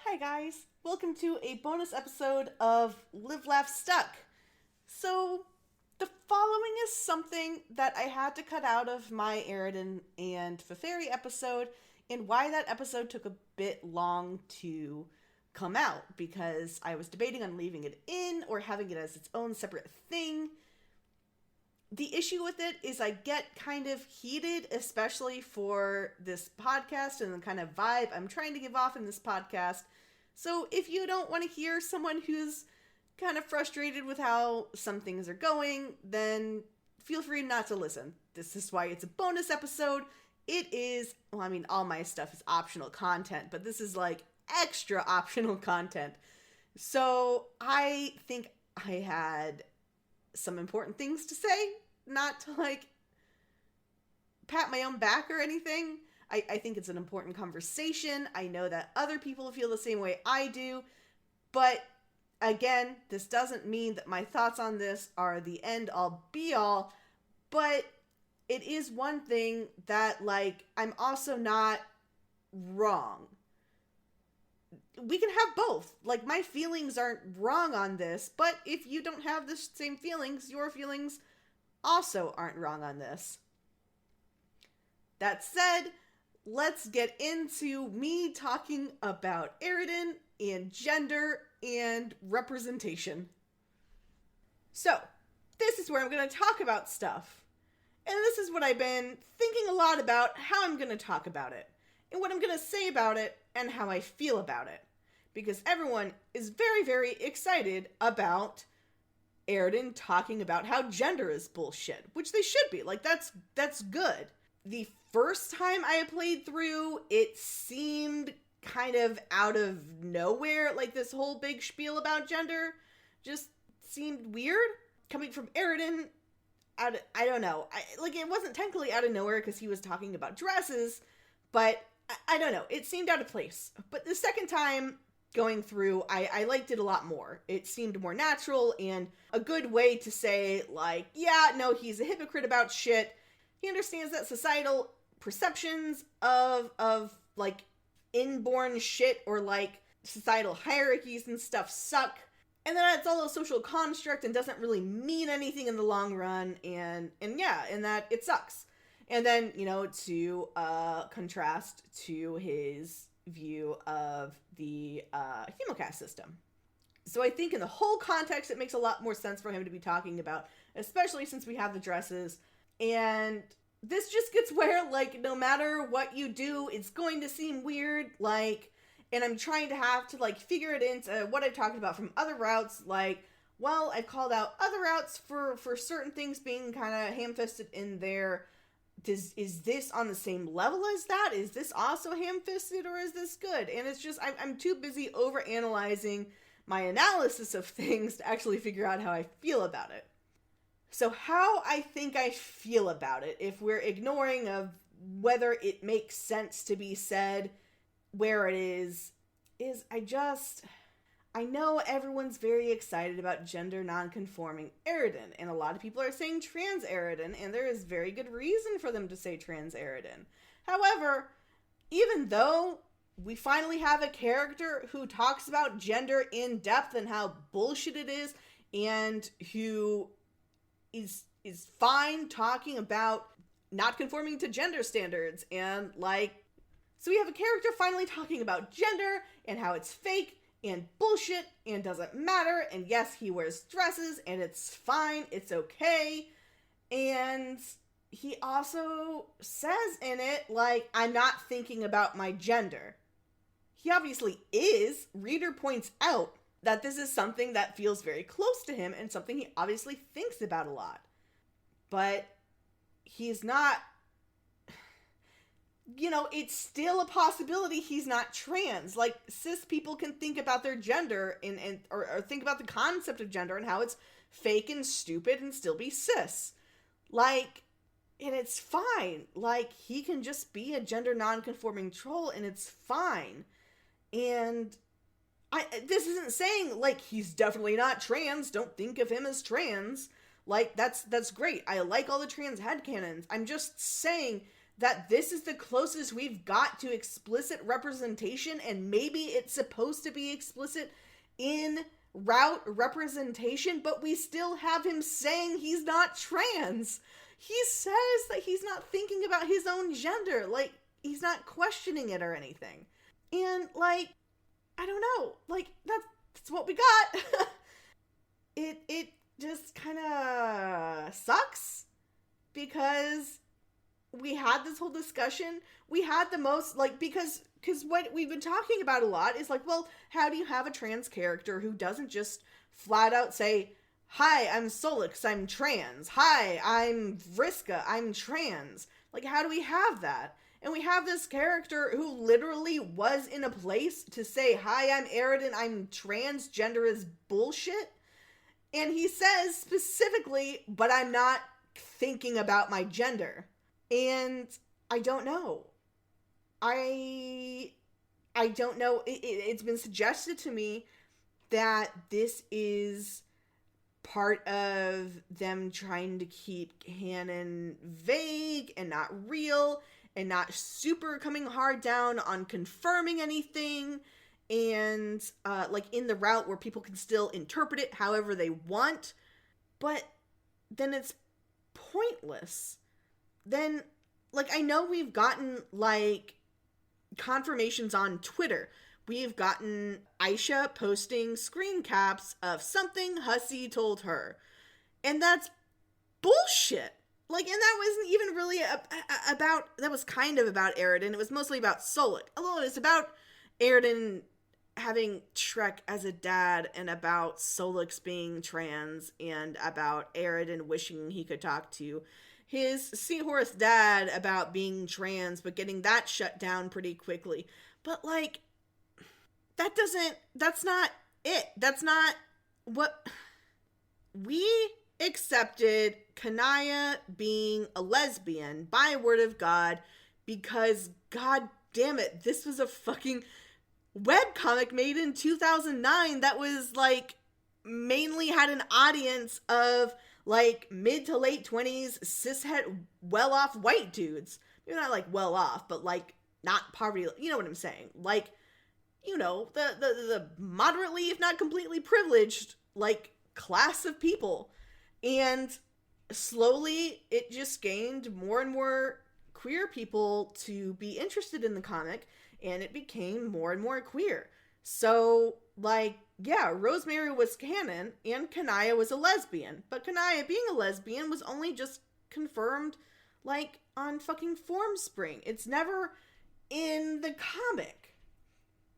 Hi guys, welcome to a bonus episode of Live Laugh Stuck. So, the following is something that I had to cut out of my Eridan and Feferi episode, and why that episode took a bit long to come out, because I was debating on leaving it in or having it as its own separate thing. The issue with it is I get kind of heated, especially for this podcast and the kind of vibe I'm trying to give off in this podcast. So if you don't want to hear someone who's kind of frustrated with how some things are going, then feel free not to listen. This is why it's a bonus episode. It is, well, I mean, all my stuff is optional content, but this is like extra optional content. So I think I had some important things to say, not to like pat my own back or anything. I think it's an important conversation. I know that other people feel the same way I do, but again, this doesn't mean that my thoughts on this are the end all be all, but it is one thing that, like, I'm also not wrong. We can have both. Like, my feelings aren't wrong on this, but if you don't have the same feelings, your feelings also aren't wrong on this. That said, let's get into me talking about Eridan and gender and representation. So, this is where I'm going to talk about stuff. And this is what I've been thinking a lot about, how I'm going to talk about it, and what I'm going to say about it, and how I feel about it. Because everyone is very, very excited about Eridan talking about how gender is bullshit, which they should be. Like, that's good. The first time I played through, it seemed kind of out of nowhere. Like, this whole big spiel about gender just seemed weird. Coming from Eridan, I don't know. It wasn't technically out of nowhere because he was talking about dresses, but I don't know. It seemed out of place. But the second time going through, I liked it a lot more. It seemed more natural and a good way to say, like, yeah, no, he's a hypocrite about shit. He understands that societal perceptions of like, inborn shit or, like, societal hierarchies and stuff suck. And then it's all a social construct and doesn't really mean anything in the long run. And that it sucks. And then, to contrast to his view of the hemocast system. So I think in the whole context, it makes a lot more sense for him to be talking about, especially since we have the dresses. And this just gets where, like, no matter what you do, it's going to seem weird, like, and I'm trying to have to, like, figure it into what I've talked about from other routes, like, well, I've called out other routes for certain things being kind of ham-fisted in there. Is this on the same level as that? Is this also ham-fisted, or is this good? And it's just, I'm too busy overanalyzing my analysis of things to actually figure out how I feel about it. So how I think I feel about it, if we're ignoring of whether it makes sense to be said where it is I know everyone's very excited about gender non-conforming Eridan, and a lot of people are saying trans Eridan, and there is very good reason for them to say trans Eridan. However, even though we finally have a character who talks about gender in depth and how bullshit it is, and who is fine talking about not conforming to gender standards, and, like, so we have a character finally talking about gender and how it's fake and bullshit and doesn't matter, and yes, he wears dresses and it's fine, it's okay. And he also says in it, like, I'm not thinking about my gender. He obviously is. Reader points out that this is something that feels very close to him and something he obviously thinks about a lot. But he's not, it's still a possibility he's not trans. Like, cis people can think about their gender or think about the concept of gender and how it's fake and stupid and still be cis. Like, and it's fine. Like, he can just be a gender non-conforming troll and it's fine. And this isn't saying, like, he's definitely not trans, don't think of him as trans. Like, that's great. I like all the trans headcanons. I'm just saying that this is the closest we've got to explicit representation, and maybe it's supposed to be explicit in route representation, but we still have him saying he's not trans. He says that he's not thinking about his own gender, like, he's not questioning it or anything. And, like, I don't know, like, that's what we got. It just kind of sucks, because we had this whole discussion. We had the most, like, because what we've been talking about a lot is, like, well, how do you have a trans character who doesn't just flat out say, hi, I'm Solix, I'm trans. Hi, I'm Vriska, I'm trans. Like, how do we have that? And we have this character who literally was in a place to say, hi, I'm Aridin, I'm transgender is bullshit. And he says specifically, but I'm not thinking about my gender. And I don't know. I don't know. It's been suggested to me that this is part of them trying to keep canon vague and not real, and not super coming hard down on confirming anything, and like in the route where people can still interpret it however they want, but then it's pointless. Then, like, I know we've gotten, like, confirmations on Twitter. We've gotten Aisha posting screen caps of something Hussey told her. And that's bullshit. Like, and that wasn't even really about, that was kind of about Aridin. It was mostly about Solik. Although it's about Aridin having Shrek as a dad, and about Solix being trans, and about Aridin wishing he could talk to his seahorse dad about being trans, but getting that shut down pretty quickly. But, like, that's not it. That's not what we accepted. Kanaya being a lesbian by word of God, because, god damn it, this was a fucking webcomic made in 2009 that was, like, mainly had an audience of, like, mid to late 20s cishet well-off white dudes. Maybe not, like, well-off, but, like, not poverty, you know what I'm saying? Like, you know, the moderately, if not completely privileged, like, class of people. And slowly it just gained more and more queer people to be interested in the comic, and it became more and more queer. So, like, yeah, Rosemary was canon, and Kanaya was a lesbian. But Kanaya being a lesbian was only just confirmed, like, on fucking Formspring. It's never in the comic.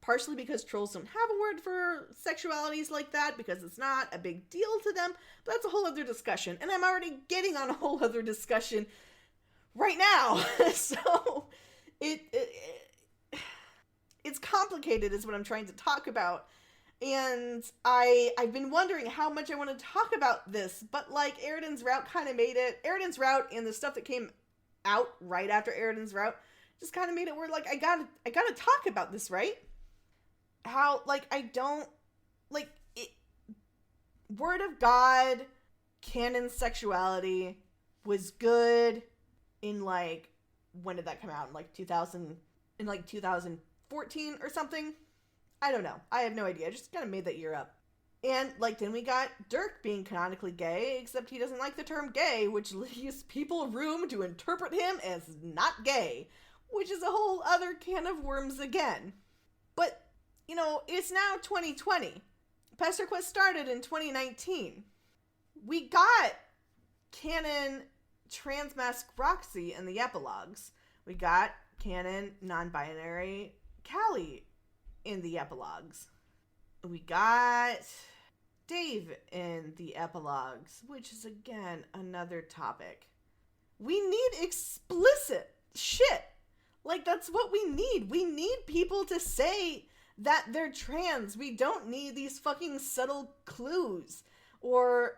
Partially because trolls don't have a word for sexualities like that, because it's not a big deal to them. But that's a whole other discussion. And I'm already getting on a whole other discussion right now. So, it's complicated is what I'm trying to talk about. And I've been wondering how much I want to talk about this, but, like, Aridin's route kind of made it. Aridin's route and the stuff that came out right after Aridin's route just kind of made it where, like, I gotta talk about this, right? How, like, I don't, like, it, word of God, canon sexuality was good in, like, when did that come out? In, like, 2014 or something? I don't know. I have no idea. I just kind of made that year up. And, like, then we got Dirk being canonically gay, except he doesn't like the term gay, which leaves people room to interpret him as not gay, which is a whole other can of worms again. But, you know, it's now 2020. Pesterquest started in 2019. We got canon transmasc Roxy in the epilogues. We got canon non-binary Callie in the epilogues. We got Dave in the epilogues, which is, again, another topic. We need explicit shit. Like, that's what we need. We need people to say that they're trans. We don't need these fucking subtle clues. Or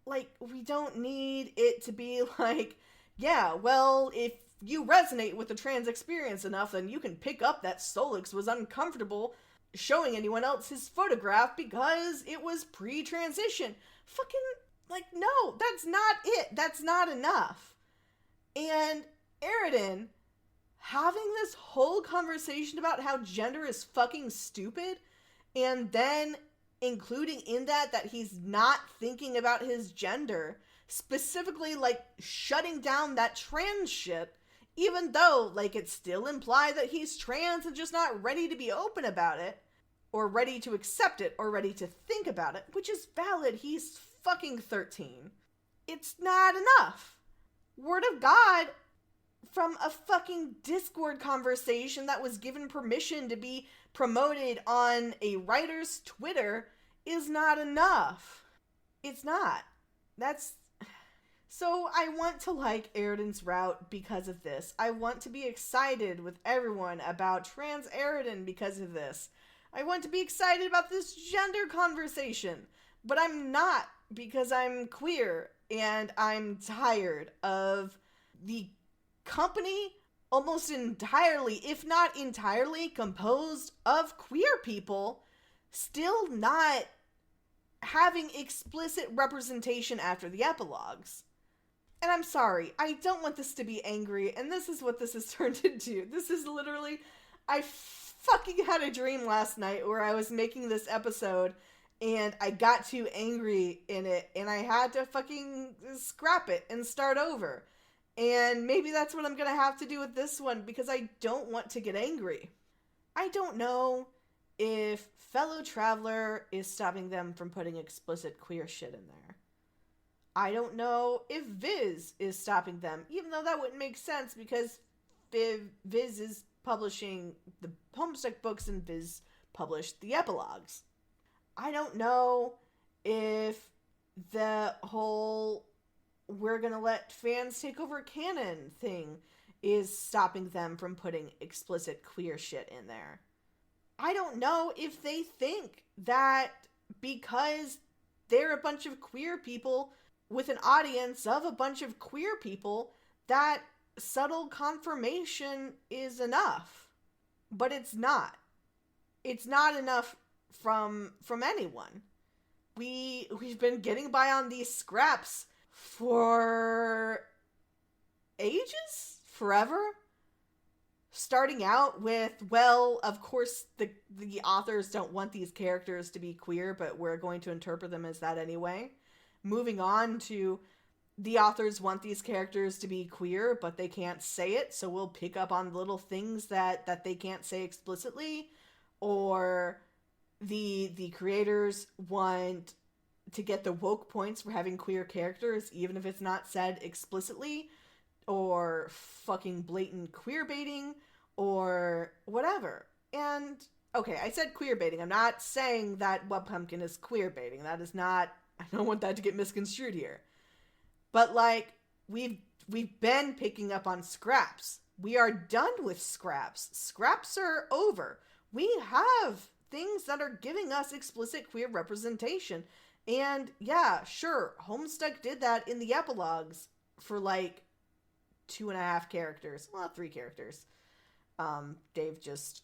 like, we don't need it to be like, yeah, well, if you resonate with the trans experience enough, then you can pick up that Solix was uncomfortable showing anyone else his photograph because it was pre-transition. Fucking, like, no, that's not it. That's not enough. And Aridin having this whole conversation about how gender is fucking stupid, and then including in that he's not thinking about his gender, specifically, like, shutting down that trans shit, even though, like, it's still implied that he's trans and just not ready to be open about it, or ready to accept it, or ready to think about it, which is valid. He's fucking 13. It's not enough. Word of God from a fucking Discord conversation that was given permission to be promoted on a writer's Twitter is not enough. It's not. So I want to like Aridin's route because of this. I want to be excited with everyone about trans Aridin because of this. I want to be excited about this gender conversation, but I'm not, because I'm queer and I'm tired of the company almost entirely, if not entirely, composed of queer people still not having explicit representation after the epilogues. And I'm sorry, I don't want this to be angry, and this is what this has turned into. This is literally, I fucking had a dream last night where I was making this episode and I got too angry in it and I had to fucking scrap it and start over. And maybe that's what I'm gonna have to do with this one, because I don't want to get angry. I don't know if Fellow Traveler is stopping them from putting explicit queer shit in there. I don't know if Viz is stopping them, even though that wouldn't make sense because Viz is publishing the Homestuck books and Viz published the epilogues. I don't know if the whole we're gonna let fans take over canon thing is stopping them from putting explicit queer shit in there. I don't know if they think that because they're a bunch of queer people with an audience of a bunch of queer people, that subtle confirmation is enough. But it's not. It's not enough from anyone. We've been getting by on these scraps for ages? Forever? Starting out with, well, of course the authors don't want these characters to be queer, but we're going to interpret them as that anyway. Moving on to, the authors want these characters to be queer, but they can't say it, so we'll pick up on little things that they can't say explicitly. Or the creators want to get the woke points for having queer characters, even if it's not said explicitly, or fucking blatant queer baiting, or whatever. And, okay, I said queer baiting. I'm not saying that Webpumpkin is queer baiting. That is not, I don't want that to get misconstrued here. But, like, we've been picking up on scraps. We are done with scraps. Scraps are over. We have things that are giving us explicit queer representation. And, yeah, sure, Homestuck did that in the epilogues for, like, 2.5 characters. Well, 3 characters. Dave just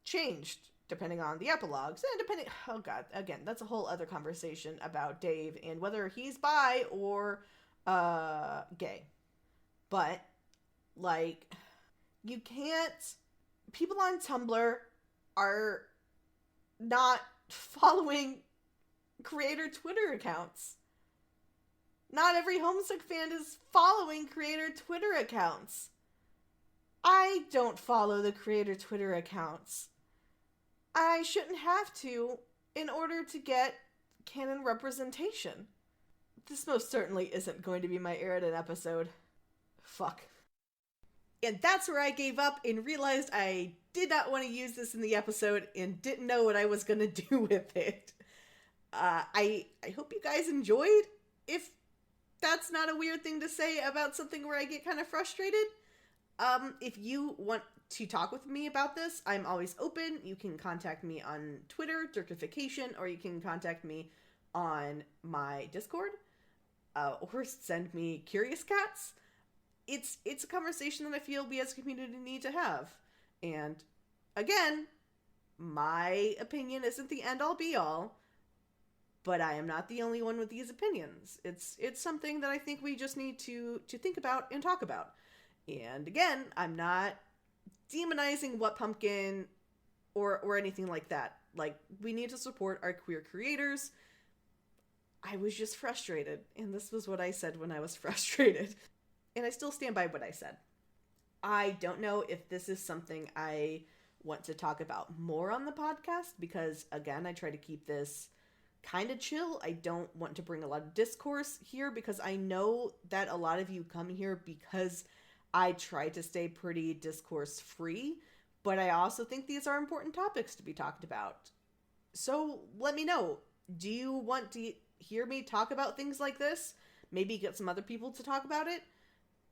changed depending on the epilogues. And oh god, again, that's a whole other conversation about Dave and whether he's bi or gay. But, like, you can't... People on Tumblr are not following creator Twitter accounts. Not every Homestuck fan is following creator Twitter accounts. I don't follow the creator Twitter accounts. I shouldn't have to in order to get canon representation. This most certainly isn't going to be my Aridin episode. Fuck. And that's where I gave up and realized I did not want to use this in the episode and didn't know what I was going to do with it. I hope you guys enjoyed. If that's not a weird thing to say about something where I get kind of frustrated. If you want to talk with me about this, I'm always open. You can contact me on Twitter, Dirkification, or you can contact me on my Discord, or send me Curious Cats. It's a conversation that I feel we as a community need to have. And again, my opinion isn't the end all be all, but I am not the only one with these opinions. It's something that I think we just need to think about and talk about. And again, I'm not demonizing What Pumpkin or anything like that. Like, we need to support our queer creators. I was just frustrated, and this was what I said when I was frustrated. And I still stand by what I said. I don't know if this is something I want to talk about more on the podcast, because again, I try to keep this kind of chill. I don't want to bring a lot of discourse here, because I know that a lot of you come here because I try to stay pretty discourse free, but I also think these are important topics to be talked about. So let me know. Do you want to hear me talk about things like this? Maybe get some other people to talk about it?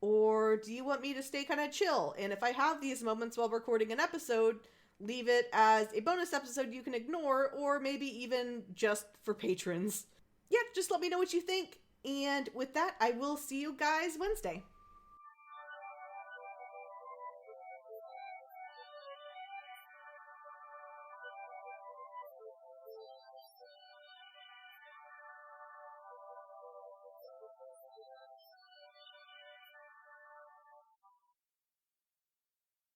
Or do you want me to stay kind of chill? And if I have these moments while recording an episode, leave it as a bonus episode you can ignore, or maybe even just for patrons. Yeah, just let me know what you think. And with that, I will see you guys Wednesday.